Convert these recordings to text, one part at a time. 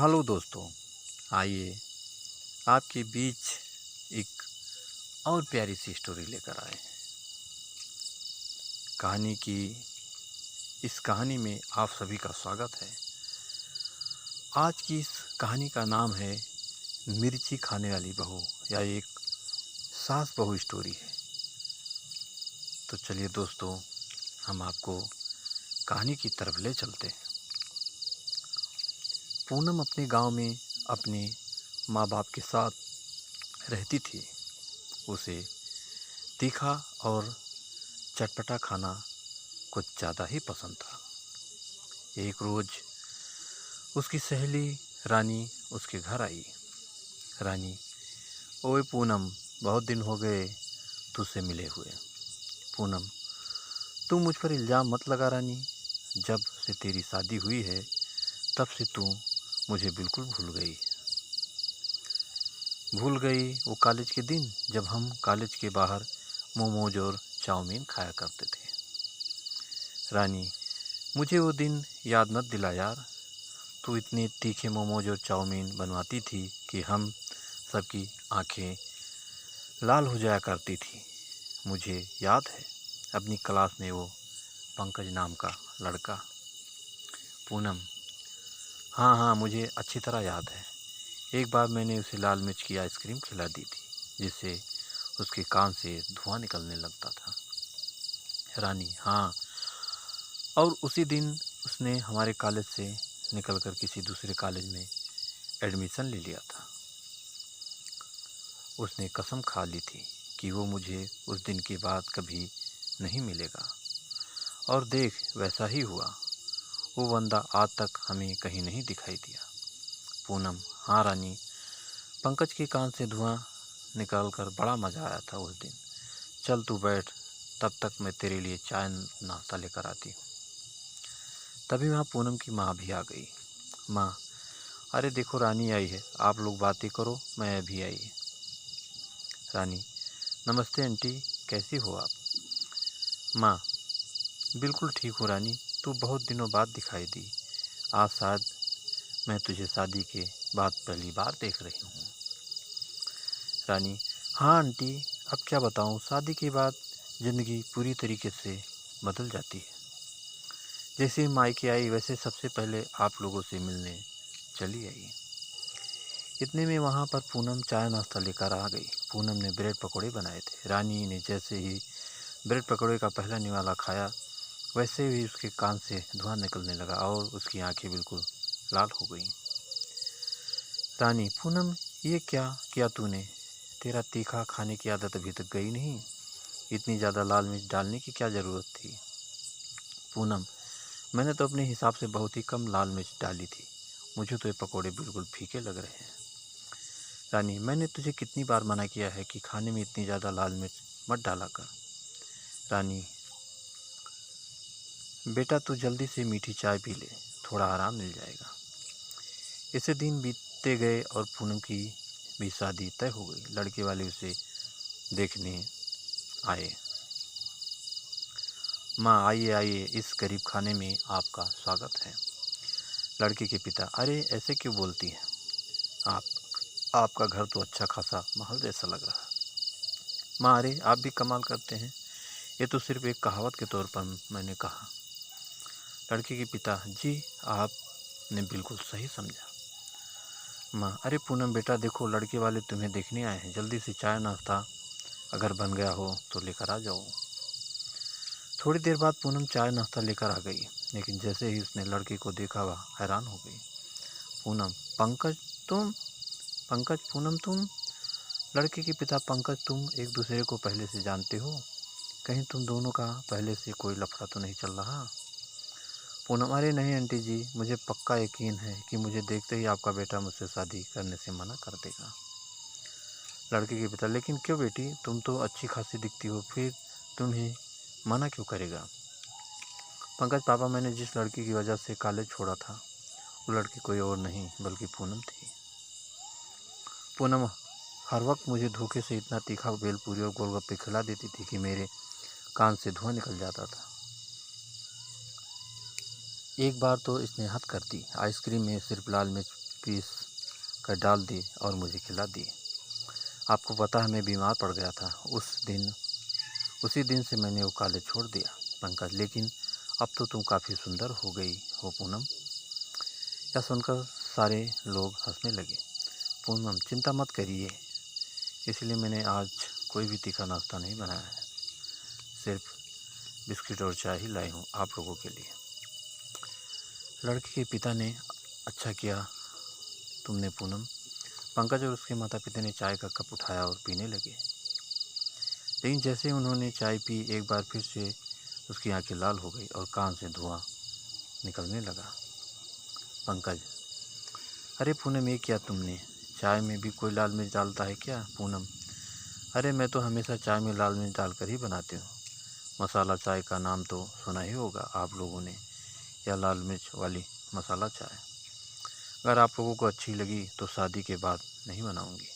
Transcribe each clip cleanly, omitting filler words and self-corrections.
Hello दोस्तों, आइए आपके बीच एक और प्यारी सी स्टोरी लेकर आए हैं। कहानी की इस कहानी में आप सभी का स्वागत है। आज की इस कहानी का नाम है मिर्ची खाने वाली बहू या एक सास बहू स्टोरी है। तो चलिए दोस्तों, हम आपको कहानी की तरफ ले चलते हैं। पूनम अपने गांव में अपने माँ बाप के साथ रहती थी। उसे तीखा और चटपटा खाना कुछ ज़्यादा ही पसंद था। एक रोज़ उसकी सहेली रानी उसके घर आई। रानी, ओए पूनम, बहुत दिन हो गए तुझसे मिले हुए। पूनम, तू मुझ पर इल्ज़ाम मत लगा रानी। जब से तेरी शादी हुई है तब से तू मुझे बिल्कुल भूल गई वो कॉलेज के दिन जब हम कॉलेज के बाहर मोमोज और चाउमीन खाया करते थे। रानी, मुझे वो दिन याद मत दिला यार। तू इतने तीखे मोमोज और चाउमीन बनवाती थी कि हम सबकी आंखें लाल हो जाया करती थी। मुझे याद है अपनी क्लास में वो पंकज नाम का लड़का। पूनम, हाँ हाँ, मुझे अच्छी तरह याद है। एक बार मैंने उसे लाल मिर्च की आइसक्रीम खिला दी थी जिससे उसके कान से धुआं निकलने लगता था। रानी, हाँ, और उसी दिन उसने हमारे कॉलेज से निकलकर किसी दूसरे कॉलेज में एडमिशन ले लिया था। उसने कसम खा ली थी कि वो मुझे उस दिन के बाद कभी नहीं मिलेगा। और देख, वैसा ही हुआ। वो बंदा आज तक हमें कहीं नहीं दिखाई दिया। पूनम, हाँ रानी, पंकज के कान से धुआं निकालकर बड़ा मज़ा आया था उस दिन। चल तू बैठ, तब तक मैं तेरे लिए चाय नाश्ता लेकर आती हूँ। तभी वहाँ पूनम की माँ भी आ गई। माँ, अरे देखो रानी आई है, आप लोग बातें करो, मैं अभी आई। रानी, नमस्ते आंटी, कैसी हो आप? माँ, बिल्कुल ठीक हूँ रानी, तू बहुत दिनों बाद दिखाई दी। आज शायद मैं तुझे शादी के बाद पहली बार देख रही हूँ। रानी, हाँ आंटी, अब क्या बताऊँ, शादी के बाद ज़िंदगी पूरी तरीके से बदल जाती है। जैसे मायके आई वैसे सबसे पहले आप लोगों से मिलने चली आई। इतने में वहाँ पर पूनम चाय नाश्ता लेकर आ गई। पूनम ने ब्रेड पकौड़े बनाए थे। रानी ने जैसे ही ब्रेड पकौड़े का पहला निवाला खाया वैसे ही उसके कान से धुआं निकलने लगा और उसकी आंखें बिल्कुल लाल हो गईं। रानी, पूनम, ये क्या किया तूने? तेरा तीखा खाने की आदत अभी तक गई नहीं। इतनी ज़्यादा लाल मिर्च डालने की क्या ज़रूरत थी? पूनम, मैंने तो अपने हिसाब से बहुत ही कम लाल मिर्च डाली थी। मुझे तो ये पकौड़े बिल्कुल फीके लग रहे हैं। रानी, मैंने तुझे कितनी बार मना किया है कि खाने में इतनी ज़्यादा लाल मिर्च मत डाला कर। रानी, बेटा तू जल्दी से मीठी चाय पी ले, थोड़ा आराम मिल जाएगा। ऐसे दिन बीतते गए और पूनम की भी शादी तय हो गई। लड़के वाले उसे देखने आए। माँ, आइए आइए, इस गरीब खाने में आपका स्वागत है। लड़के के पिता, अरे ऐसे क्यों बोलती हैं आप? आपका घर तो अच्छा खासा महल जैसा लग रहा है। माँ, अरे आप भी कमाल करते हैं, ये तो सिर्फ एक कहावत के तौर पर मैंने कहा। लड़के के पिता, जी आपने बिल्कुल सही समझा। माँ, अरे पूनम बेटा, देखो लड़के वाले तुम्हें देखने आए हैं, जल्दी से चाय नाश्ता अगर बन गया हो तो लेकर आ जाओ। थोड़ी देर बाद पूनम चाय नाश्ता लेकर आ गई, लेकिन जैसे ही उसने लड़के को देखा वह हैरान हो गई। पूनम, पंकज तुम? पंकज, पूनम तुम? लड़के के पिता, पंकज, तुम एक दूसरे को पहले से जानते हो? कहीं तुम दोनों का पहले से कोई लफड़ा तो नहीं चल रहा? पूनम, अरे नहीं आंटी जी, मुझे पक्का यकीन है कि मुझे देखते ही आपका बेटा मुझसे शादी करने से मना कर देगा। लड़के के पिता, लेकिन क्यों बेटी, तुम तो अच्छी खासी दिखती हो, फिर तुम्हें मना क्यों करेगा? पंकज पापा, मैंने जिस लड़की की वजह से कॉलेज छोड़ा था वो लड़की कोई और नहीं बल्कि पूनम थी। पूनम हर वक्त मुझे धोखे से इतना तीखा भेलपूरी और गोलगप्पे खिला देती थी कि मेरे कान से धुआं निकल जाता था। एक बार तो इसने हद कर दी, आइसक्रीम में सिर्फ लाल मिर्च पीस कर डाल दी और मुझे खिला दी। आपको पता है मैं बीमार पड़ गया था उसी दिन से मैंने वो कॉलेज छोड़ दिया पंकज। लेकिन अब तो तुम काफ़ी सुंदर हो गई हो पूनम। यह सुनकर सारे लोग हंसने लगे। पूनम चिंता मत करिए, इसलिए मैंने आज कोई भी तीखा नाश्ता नहीं बनाया है, सिर्फ बिस्किट और चाय ही लाई हूँ आप लोगों के लिए। लड़के के पिता ने अच्छा किया तुमने पूनम। पंकज और उसके माता पिता ने चाय का कप उठाया और पीने लगे। लेकिन जैसे ही उन्होंने चाय पी एक बार फिर से उसकी आंखें लाल हो गई और कान से धुआं निकलने लगा। पंकज, अरे पूनम ये क्या तुमने, चाय में भी कोई लाल मिर्च डालता है क्या पूनम? अरे मैं तो हमेशा चाय में लाल मिर्च डालकर ही बनाती हूँ। मसाला चाय का नाम तो सुना ही होगा आप लोगों ने, या लाल मिर्च वाली मसाला चाय। अगर आप लोगों को अच्छी लगी तो शादी के बाद नहीं बनाऊंगी।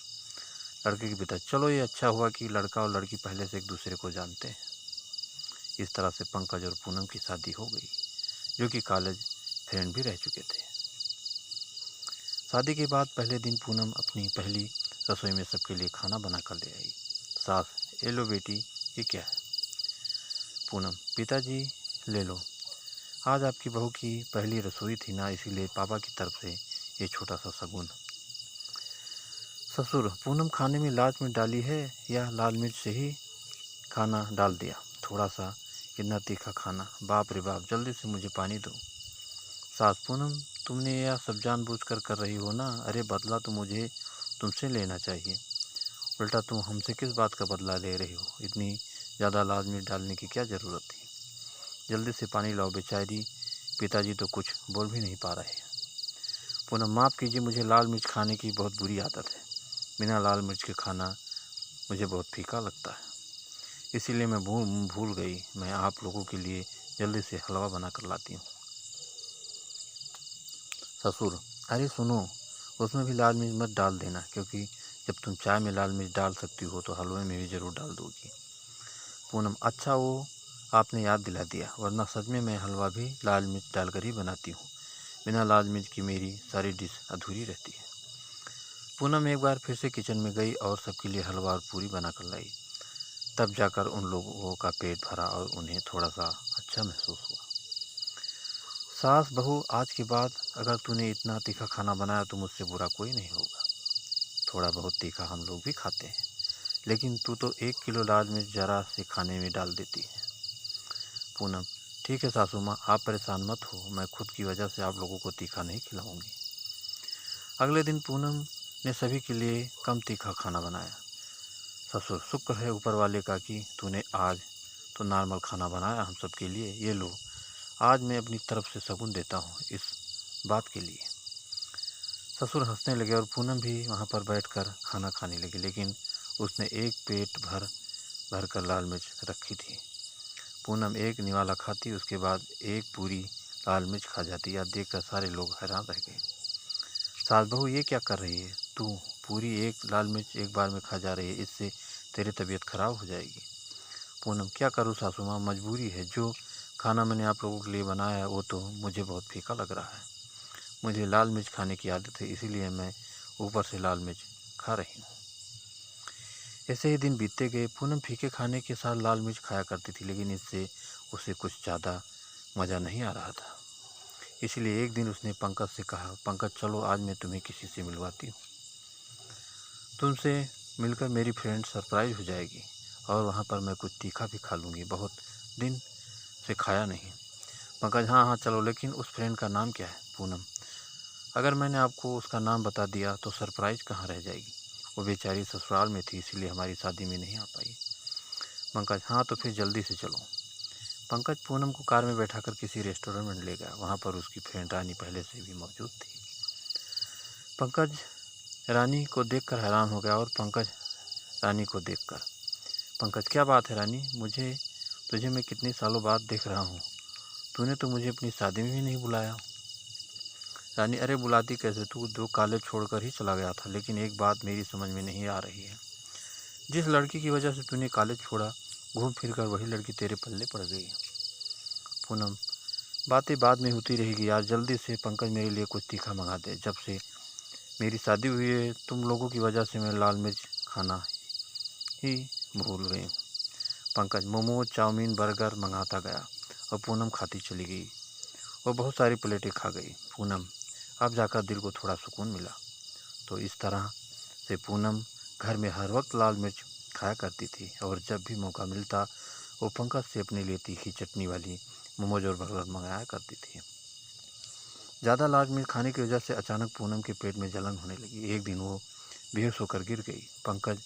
लड़के के पिता, चलो ये अच्छा हुआ कि लड़का और लड़की पहले से एक दूसरे को जानते हैं। इस तरह से पंकज और पूनम की शादी हो गई, जो कि कॉलेज फ्रेंड भी रह चुके थे। शादी के बाद पहले दिन पूनम अपनी पहली रसोई में सबके लिए खाना बना कर ले आई। सास, ये लो बेटी, ये क्या है? पूनम, पिताजी ले लो, आज आपकी बहू की पहली रसोई थी ना, इसीलिए पापा की तरफ से ये छोटा सा शगुन। ससुर, पूनम खाने में लाल मिर्च डाली है या लाल मिर्च से ही खाना डाल दिया? थोड़ा सा, इतना तीखा खाना, बाप रे बाप, जल्दी से मुझे पानी दो। सास, पूनम तुमने यह सब जानबूझकर कर रही हो ना? अरे बदला तो मुझे तुमसे लेना चाहिए, उल्टा तुम हमसे किस बात का बदला ले रही हो? इतनी ज़्यादा लाल मिर्च डालने की क्या ज़रूरत थी? जल्दी से पानी लाओ। बेचारी पिताजी तो कुछ बोल भी नहीं पा रहे। पूनम, माफ़ कीजिए, मुझे लाल मिर्च खाने की बहुत बुरी आदत है। बिना लाल मिर्च के खाना मुझे बहुत फीका लगता है, इसीलिए मैं भूल गई। मैं आप लोगों के लिए जल्दी से हलवा बना कर लाती हूँ। ससुर, अरे सुनो, उसमें भी लाल मिर्च मत डाल देना, क्योंकि जब तुम चाय में लाल मिर्च डाल सकती हो तो हलवे में भी ज़रूर डाल दोगी। पूनम, अच्छा वो आपने याद दिला दिया, वरना सच में मैं हलवा भी लाल मिर्च डालकर ही बनाती हूँ। बिना लाल मिर्च की मेरी सारी डिश अधूरी रहती है। पूनम एक बार फिर से किचन में गई और सबके लिए हलवा और पूरी बना कर लाई। तब जाकर उन लोगों का पेट भरा और उन्हें थोड़ा सा अच्छा महसूस हुआ। सास बहू, आज के बाद अगर तूने इतना तीखा खाना बनाया तो मुझसे बुरा कोई नहीं होगा। थोड़ा बहुत तीखा हम लोग भी खाते हैं, लेकिन तू तो 1 किलो लाल मिर्च जरा से खाने में डाल देती है। पूनम, ठीक है सासू माँ, आप परेशान मत हो, मैं खुद की वजह से आप लोगों को तीखा नहीं खिलाऊंगी। अगले दिन पूनम ने सभी के लिए कम तीखा खाना बनाया। ससुर, शुक्र है ऊपर वाले का कि तूने आज तो नॉर्मल खाना बनाया हम सब के लिए। ये लो, आज मैं अपनी तरफ से शगुन देता हूँ इस बात के लिए। ससुर हंसने लगे और पूनम भी वहाँ पर बैठकर खाना खाने लगी, लेकिन उसने एक पेट भर कर लाल मिर्च रखी थी। पूनम एक निवाला खाती, उसके बाद एक पूरी लाल मिर्च खा जाती। यह देखकर सारे लोग हैरान रह गए। सास बहू, ये क्या कर रही है तू? पूरी एक लाल मिर्च एक बार में खा जा रही है, इससे तेरी तबीयत खराब हो जाएगी। पूनम, क्या करूँ सासू माँ, मजबूरी है। जो खाना मैंने आप लोगों के लिए बनाया है वो तो मुझे बहुत फीका लग रहा है। मुझे लाल मिर्च खाने की आदत है, इसीलिए मैं ऊपर से लाल मिर्च खा रही हूँ। ऐसे ही दिन बीतते गए। पूनम फीके खाने के साथ लाल मिर्च खाया करती थी, लेकिन इससे उसे कुछ ज़्यादा मज़ा नहीं आ रहा था। इसलिए एक दिन उसने पंकज से कहा, पंकज चलो आज मैं तुम्हें किसी से मिलवाती हूँ। तुमसे मिलकर मेरी फ्रेंड सरप्राइज हो जाएगी और वहाँ पर मैं कुछ तीखा भी खा लूँगी, बहुत दिन से खाया नहीं। पंकज, हाँ हाँ चलो, लेकिन उस फ्रेंड का नाम क्या है? पूनम, अगर मैंने आपको उसका नाम बता दिया तो सरप्राइज कहाँ रह जाएगी? वो बेचारी ससुराल में थी, इसलिए हमारी शादी में नहीं आ पाई। पंकज, हाँ तो फिर जल्दी से चलो। पंकज पूनम को कार में बैठाकर किसी रेस्टोरेंट में ले गया। वहाँ पर उसकी फ्रेंड रानी पहले से भी मौजूद थी। पंकज रानी को देखकर हैरान हो गया और पंकज रानी को देखकर, पंकज, क्या बात है रानी, तुझे मैं कितने सालों बाद देख रहा हूँ। तूने तो मुझे अपनी शादी में भी नहीं बुलाया। रानी, अरे बुलाती कैसे, तू दो कॉलेज छोड़कर ही चला गया था। लेकिन एक बात मेरी समझ में नहीं आ रही है, जिस लड़की की वजह से तूने कॉलेज छोड़ा, घूम फिर कर वही लड़की तेरे पल्ले पड़ गई। पूनम, बातें बाद में होती रहेगी यार, जल्दी से पंकज मेरे लिए कुछ तीखा मंगा दे। जब से मेरी शादी हुई है, तुम लोगों की वजह से मैं लाल मिर्च खाना ही भूल गई हूँ। पंकज मोमोज, चाउमीन, बर्गर मंगाता गया और पूनम खाती चली गई। वो बहुत सारी प्लेटें खा गई। पूनम, अब जाकर दिल को थोड़ा सुकून मिला। तो इस तरह से पूनम घर में हर वक्त लाल मिर्च खाया करती थी और जब भी मौका मिलता वो पंकज से अपने लिए तीखी चटनी वाली मोमोज और बर्गर मंगाया करती थी। ज़्यादा लाल मिर्च खाने की वजह से अचानक पूनम के पेट में जलन होने लगी। एक दिन वो बेहोश होकर गिर गई। पंकज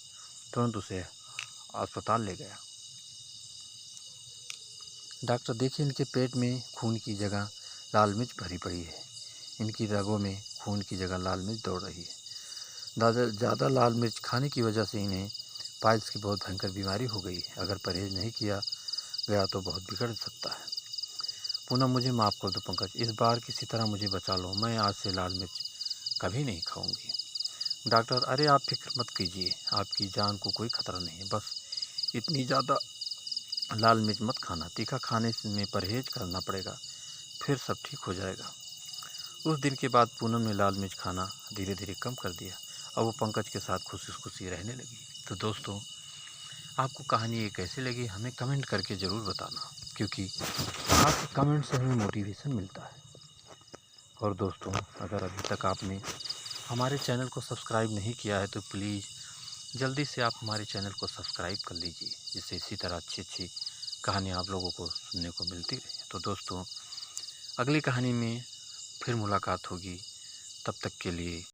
तुरंत उसे अस्पताल ले गया। डॉक्टर, देखिए इनके पेट में खून की जगह लाल मिर्च भरी पड़ी है। इनकी रगों में खून की जगह लाल मिर्च दौड़ रही है। ज़्यादा लाल मिर्च खाने की वजह से इन्हें पाइल्स की बहुत भयंकर बीमारी हो गई है। अगर परहेज नहीं किया गया तो बहुत बिगड़ सकता है। पूनम, मुझे माफ़ कर दो पंकज, इस बार किसी तरह मुझे बचा लो। मैं आज से लाल मिर्च कभी नहीं खाऊंगी। डॉक्टर, अरे आप फिक्र मत कीजिए, आपकी जान को कोई खतरा नहीं है। बस इतनी ज़्यादा लाल मिर्च मत खाना, तीखा खाने में परहेज करना पड़ेगा, फिर सब ठीक हो जाएगा। उस दिन के बाद पूनम ने लाल मिर्च खाना धीरे धीरे कम कर दिया और वो पंकज के साथ खुशी खुशी रहने लगी। तो दोस्तों, आपको कहानी ये कैसी लगी हमें कमेंट करके ज़रूर बताना, क्योंकि आपके कमेंट से हमें मोटिवेशन मिलता है। और दोस्तों, अगर अभी तक आपने हमारे चैनल को सब्सक्राइब नहीं किया है तो प्लीज़ जल्दी से आप हमारे चैनल को सब्सक्राइब कर लीजिए, जिससे इसी तरह अच्छी अच्छी कहानियाँ आप लोगों को सुनने को मिलती रहे। तो दोस्तों, अगली कहानी में फिर मुलाकात होगी। तब तक के लिए